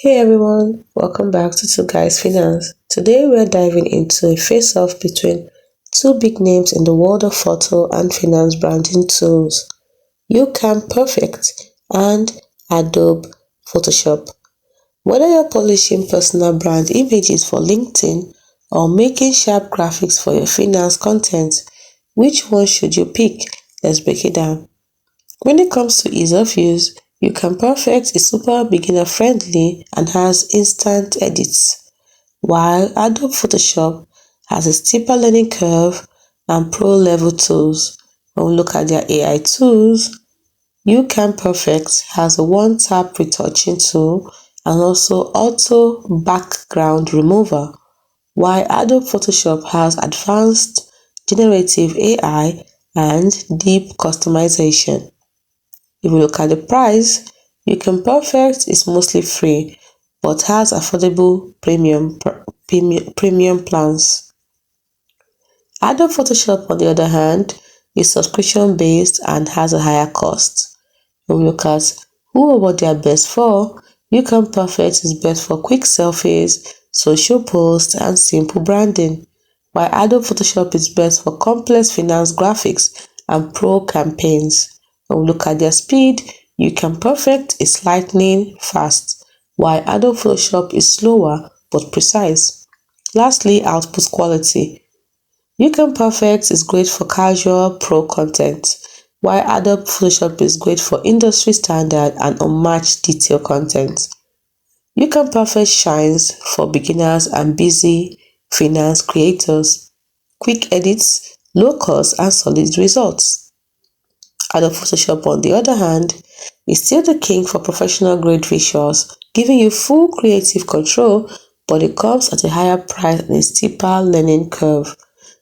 Hey everyone, welcome back to Twoguysfinance. Today we're diving into a face-off between two big names in the world of photo and finance branding tools, YouCam Perfect and Adobe Photoshop. Whether you're polishing personal brand images for LinkedIn or making sharp graphics for your finance content, which one should you pick? Let's break it down. When it comes to ease of use, YouCam Perfect is super beginner friendly and has instant edits, while Adobe Photoshop has a steeper learning curve and pro level tools. When we look at their AI tools, YouCam Perfect has a one-tap retouching tool and also auto background remover, while Adobe Photoshop has advanced generative AI and deep customization. If you look at the price, YouCam Perfect is mostly free but has affordable premium plans. Adobe Photoshop, on the other hand, is subscription-based and has a higher cost. When we look at who or what they are best for, YouCam Perfect is best for quick selfies, social posts, and simple branding, while Adobe Photoshop is best for complex finance graphics and pro campaigns. When we look at their speed, YouCam Perfect is lightning fast, while Adobe Photoshop is slower but precise. Lastly, output quality. YouCam Perfect is great for casual pro content, while Adobe Photoshop is great for industry standard and unmatched detail content. YouCam Perfect shines for beginners and busy finance creators. Quick edits, low cost and solid results. Adobe Photoshop, on the other hand, is still the king for professional grade visuals, giving you full creative control, but it comes at a higher price and a steeper learning curve.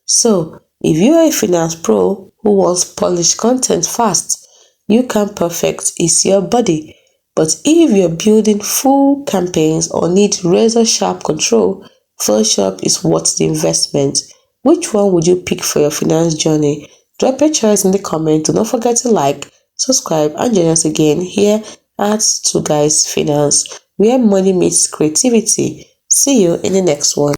So, if you are a finance pro who wants polished content fast, YouCam Perfect is your buddy. But if you're building full campaigns or need razor-sharp control, Photoshop is worth the investment. Which one would you pick for your finance journey? Drop your choice in the comments. Do not forget to like, subscribe, and join us again here at Twoguysfinance, where money meets creativity. See you in the next one.